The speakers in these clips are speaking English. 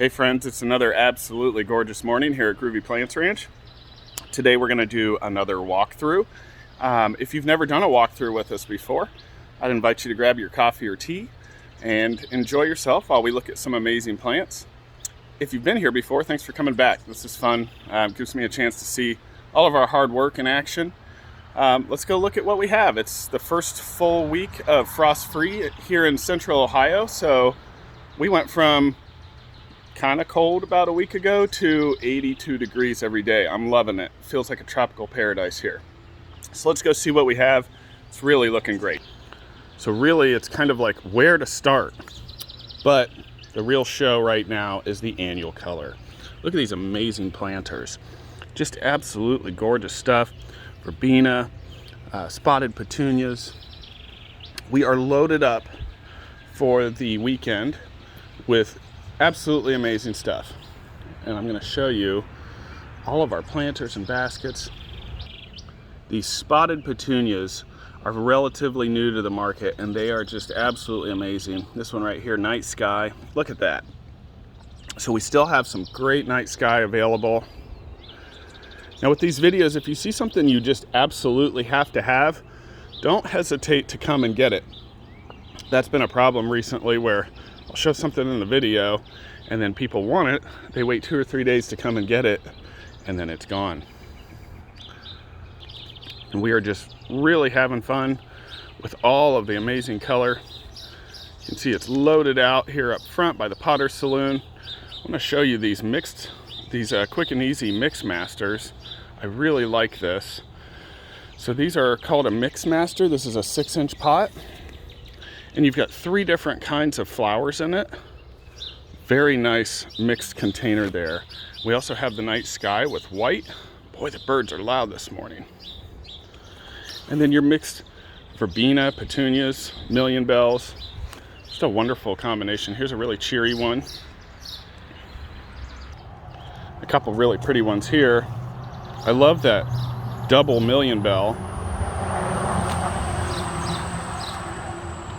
Hey friends, it's another absolutely gorgeous morning here at Groovy Plants Ranch. Today we're going to do another walkthrough. If you've never done a walkthrough with us before, I'd invite you to grab your coffee or tea and enjoy yourself while we look at some amazing plants. If you've been here before, thanks for coming back. This is fun. Gives me a chance to see all of our hard work in action. Let's go look at what we have. It's the first full week of frost-free here in central Ohio, so we went from kind of cold about a week ago to 82 degrees every day. I'm loving it. Feels like a tropical paradise here. So let's go see what we have. It's really looking great. So really it's kind of like where to start, but the real show right now is the annual color. Look at these amazing planters. Just absolutely gorgeous stuff. Verbena, spotted petunias. We are loaded up for the weekend with absolutely amazing stuff, and I'm going to show you all of our planters and baskets. These spotted petunias are relatively new to the market, and they are just absolutely amazing. This one right here, night sky, look at that. So we still have some great night sky available. Now with these videos, if you see something you just absolutely have to have, don't hesitate to come and get it. That's been a problem recently where I'll show something in the video and then people want it, they wait 2 or 3 days to come and get it, and then it's gone. And we are just really having fun with all of the amazing color. You can see it's loaded out here up front by the Potter's Saloon. I want to show you these quick and easy mix masters. I really like this. So these are called a mix master. This is a 6-inch pot, and you've got 3 different kinds of flowers in it. Very nice mixed container there. We also have the night sky with white. Boy, the birds are loud this morning. And then your mixed verbena, petunias, million bells. Just a wonderful combination. Here's a really cheery one. A couple really pretty ones here. I love that double million bell.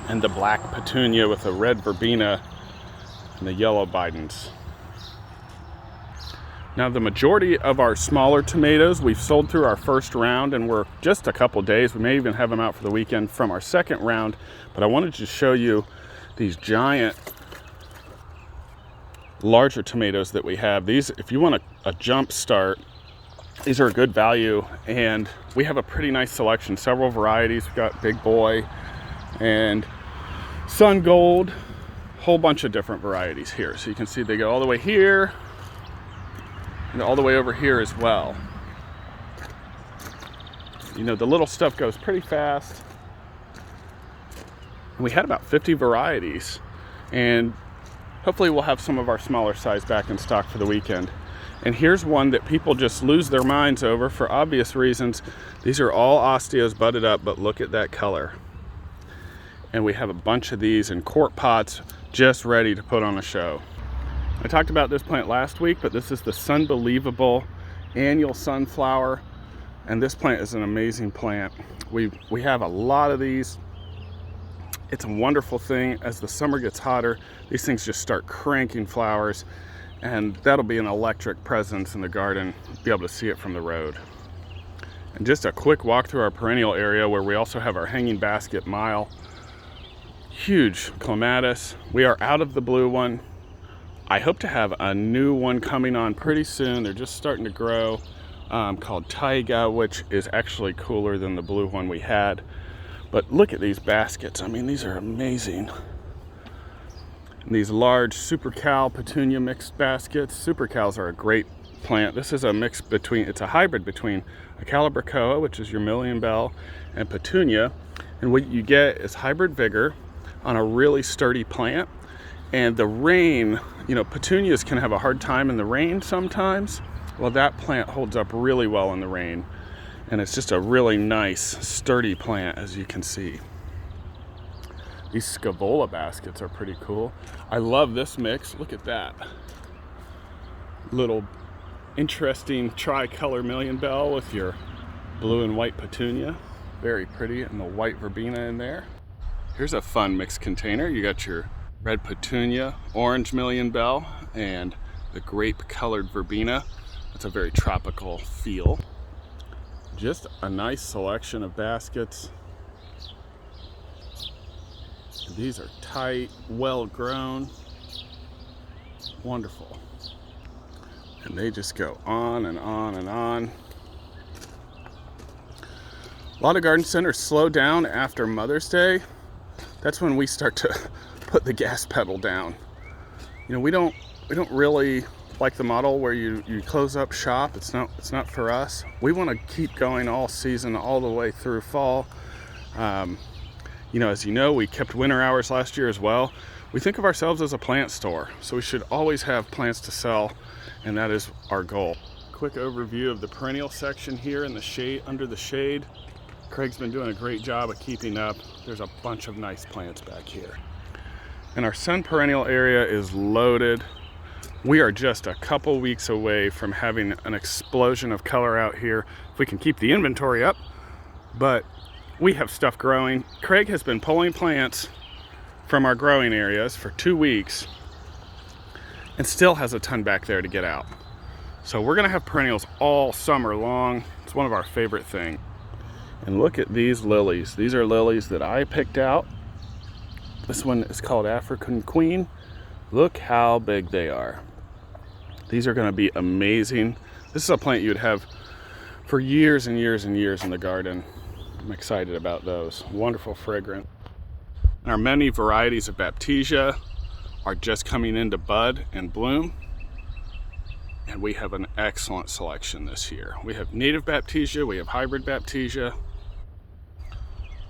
And the black petunia with the red verbena and the yellow bidens. Now the majority of our smaller tomatoes we've sold through our first round, and we're just a couple days. We may even have them out for the weekend from our second round, but I wanted to show you these giant larger tomatoes that we have. These, if you want a jump start, these are a good value, and we have a pretty nice selection, several varieties. We've got Big Boy and Sun Gold, whole bunch of different varieties here. So you can see they go all the way here and all the way over here as well. You know, the little stuff goes pretty fast. We had about 50 varieties, and hopefully we'll have some of our smaller size back in stock for the weekend. And here's one that people just lose their minds over for obvious reasons. These are all osteos budded up, but look at that color. And we have a bunch of these in quart pots just ready to put on a show. I talked about this plant last week, but this is the Sunbelievable annual sunflower, and this plant is an amazing plant. We have a lot of these. It's a wonderful thing. As the summer gets hotter, these things just start cranking flowers, and that'll be an electric presence in the garden. Be able to see it from the road. And just a quick walk through our perennial area where we also have our hanging basket mile. Huge clematis. We are out of the blue one. I hope to have a new one coming on pretty soon. They're just starting to grow, called Taiga, which is actually cooler than the blue one we had. But look at these baskets. I mean, these are amazing. And these large Super Cal petunia mixed baskets. Super Cals are a great plant. This is a mix between, it's a hybrid between a Calibrachoa, which is your million bell, and petunia. And what you get is hybrid vigor on a really sturdy plant. And the rain, you know, petunias can have a hard time in the rain sometimes. Well, that plant holds up really well in the rain. And it's just a really nice, sturdy plant, as you can see. These Scabola baskets are pretty cool. I love this mix. Look at that. Little interesting tricolor million bell with your blue and white petunia. Very pretty, and the white verbena in there. Here's a fun mixed container. You got your red petunia, orange million bell, and the grape colored verbena. It's a very tropical feel. Just a nice selection of baskets. These are tight, well grown, wonderful. And they just go on and on and on. A lot of garden centers slow down after Mother's Day. That's when we start to put the gas pedal down. You know, we don't really like the model where you close up shop. It's not for us. We want to keep going all season, all the way through fall. You know, as you know, we kept winter hours last year as well. We think of ourselves as a plant store, so we should always have plants to sell, and that is our goal. Quick overview of the perennial section here in the shade, under the shade. Craig's been doing a great job of keeping up. There's a bunch of nice plants back here. And our sun perennial area is loaded. We are just a couple weeks away from having an explosion of color out here, if we can keep the inventory up. But we have stuff growing. Craig has been pulling plants from our growing areas for 2 weeks and still has a ton back there to get out. So we're gonna have perennials all summer long. It's one of our favorite things. And look at these lilies. These are lilies that I picked out. This one is called African Queen. Look how big they are. These are gonna be amazing. This is a plant you would have for years and years and years in the garden. I'm excited about those. Wonderful fragrance. Our many varieties of Baptisia are just coming into bud and bloom. And we have an excellent selection this year. We have native Baptisia, we have hybrid Baptisia.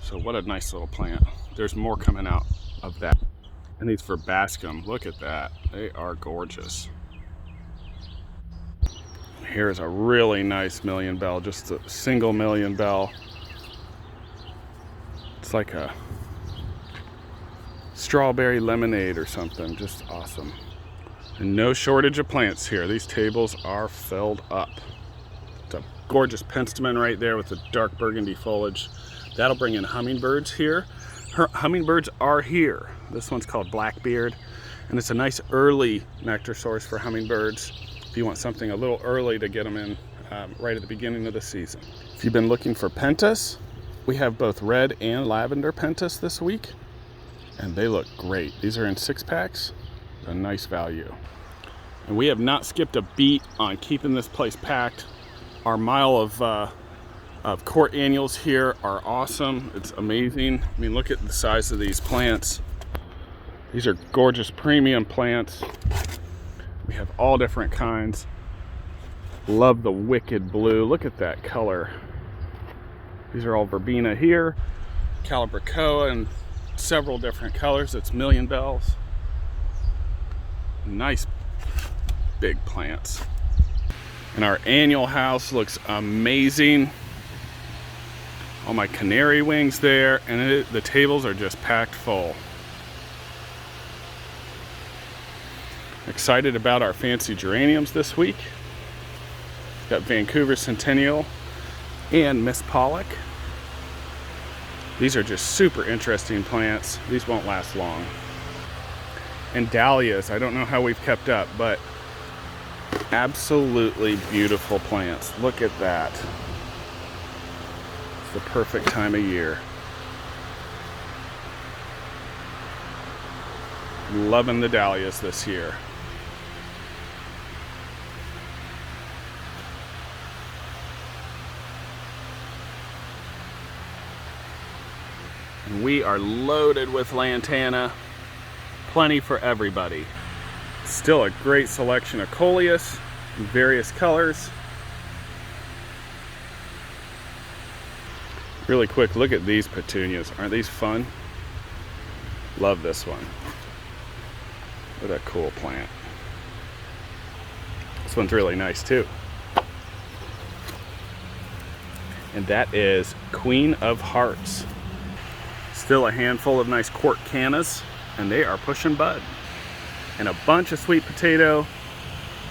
So what a nice little plant. There's more coming out of that. And these verbascum, look at that. They are gorgeous. Here's a really nice million bell, just a single million bell. It's like a strawberry lemonade or something, just awesome. And no shortage of plants here. These tables are filled up. It's a gorgeous penstemon right there with the dark burgundy foliage. That'll bring in hummingbirds here. Hummingbirds are here. This one's called Blackbeard, and it's a nice early nectar source for hummingbirds if you want something a little early to get them in right at the beginning of the season. If you've been looking for pentas, we have both red and lavender pentas this week, and they look great. These are in 6-packs, a nice value. And we have not skipped a beat on keeping this place packed. Our mile of court annuals here are awesome. It's amazing. I mean, look at the size of these plants. These are gorgeous premium plants. We have all different kinds. Love the wicked blue. Look at that color. These are all verbena here, calibrachoa in several different colors. It's million bells. Nice big plants. And our annual house looks amazing. All my canary wings there, and the tables are just packed full. Excited about our fancy geraniums this week. Got Vancouver Centennial and Miss Pollock. These are just super interesting plants. These won't last long. And dahlias, I don't know how we've kept up, but absolutely beautiful plants. Look at that. It's the perfect time of year. Loving the dahlias this year. And we are loaded with lantana. Plenty for everybody. Still a great selection of coleus in various colors. Really quick, look at these petunias. Aren't these fun? Love this one. What a cool plant. This one's really nice too. And that is Queen of Hearts. Still a handful of nice quart cannas, and they are pushing bud. And a bunch of sweet potato.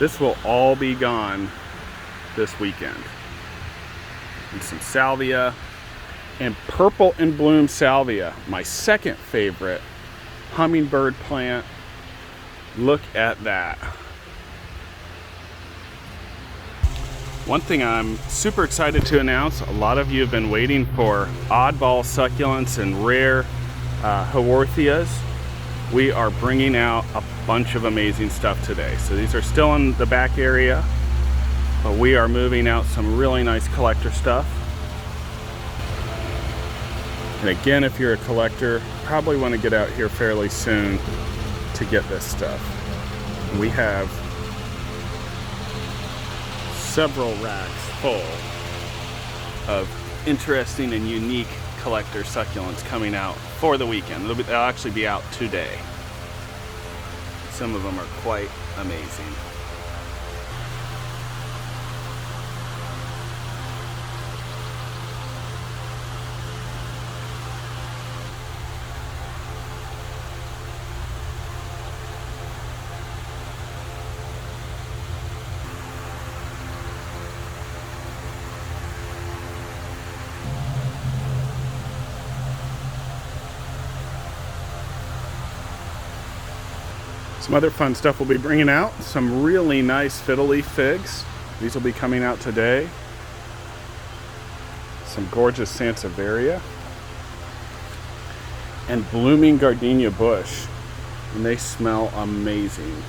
This will all be gone this weekend. And some salvia and purple and bloom salvia, my second favorite hummingbird plant. Look at that. One thing I'm super excited to announce, a lot of you have been waiting for oddball succulents and rare haworthias. We are bringing out a bunch of amazing stuff today. So these are still in the back area, but we are moving out some really nice collector stuff. And again, if you're a collector, probably want to get out here fairly soon to get this stuff. We have several racks full of interesting and unique collector succulents coming out for the weekend. They'll actually be out today. Some of them are quite amazing. Some other fun stuff we'll be bringing out. Some really nice fiddle leaf figs. These will be coming out today. Some gorgeous Sansevieria. And blooming gardenia bush. And they smell amazing.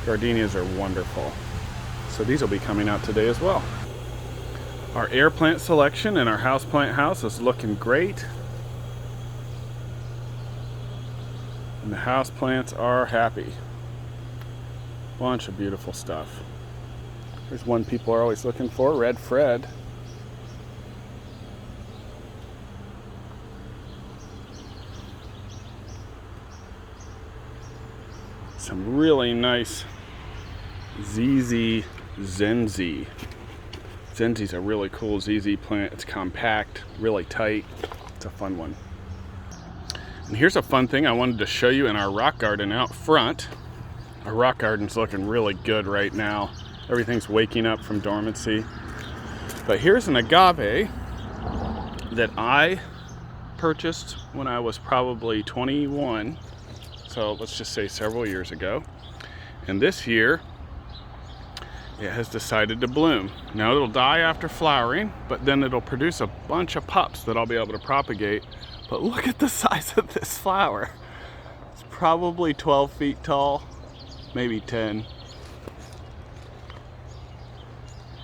Gardenias are wonderful. So these will be coming out today as well. Our air plant selection in our houseplant house is looking great. And the house plants are happy. Bunch of beautiful stuff. There's one people are always looking for, Red Fred. Some really nice ZZ Zenzi. Zenzi's a really cool ZZ plant. It's compact, really tight. It's a fun one. And here's a fun thing I wanted to show you in our rock garden out front. Our rock garden's looking really good right now. Everything's waking up from dormancy. But here's an agave that I purchased when I was probably 21. So let's just say several years ago. And this year, it has decided to bloom. Now it'll die after flowering, but then it'll produce a bunch of pups that I'll be able to propagate. But look at the size of this flower. It's probably 12 feet tall, maybe 10.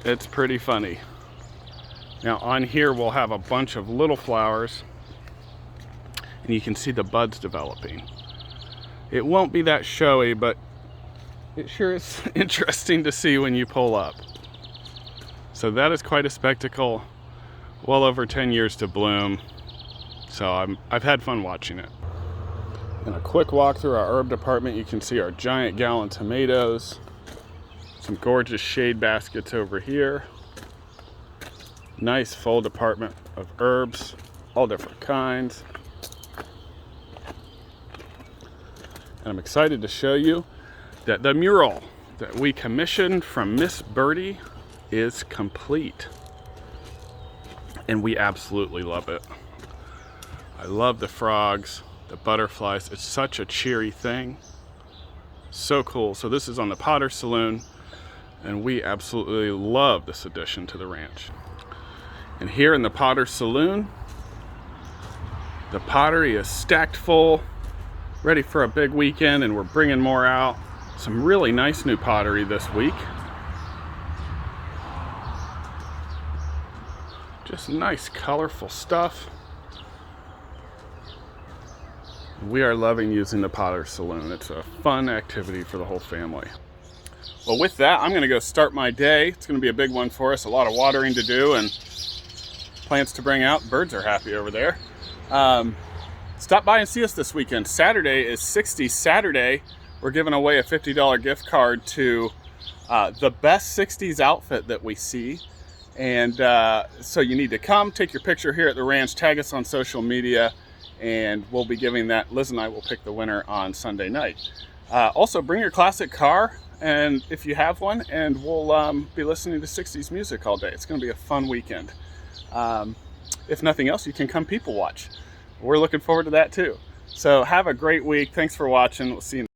It's pretty funny. Now on here we'll have a bunch of little flowers and you can see the buds developing. It won't be that showy, but it sure is interesting to see when you pull up. So that is quite a spectacle. Well over 10 years to bloom. So I've had fun watching it. In a quick walk through our herb department, you can see our giant gallon tomatoes, some gorgeous shade baskets over here, nice full department of herbs, all different kinds. And I'm excited to show you that the mural that we commissioned from Miss Birdie is complete. And we absolutely love it. I love the frogs, the butterflies. It's such a cheery thing. So cool. So this is on the Potter Saloon, and we absolutely love this addition to the ranch. And here in the Potter Saloon, the pottery is stacked full, ready for a big weekend, and we're bringing more out. Some really nice new pottery this week. Just nice, colorful stuff. We are loving using the Potter Saloon. It's a fun activity for the whole family. Well, with that, I'm gonna go start my day. It's gonna be a big one for us. A lot of watering to do and plants to bring out. Birds are happy over there. Stop by and see us this weekend. Saturday is 60s Saturday. We're giving away a $50 gift card to the best 60s outfit that we see. And so you need to come, take your picture here at the ranch, tag us on social media, and we'll be giving that. Liz and I will pick the winner on Sunday night. Also, bring your classic car, and if you have one, and we'll be listening to 60s music all day. It's going to be a fun weekend. If nothing else, you can come people watch. We're looking forward to that too. So have a great week. Thanks for watching. We'll see you next time.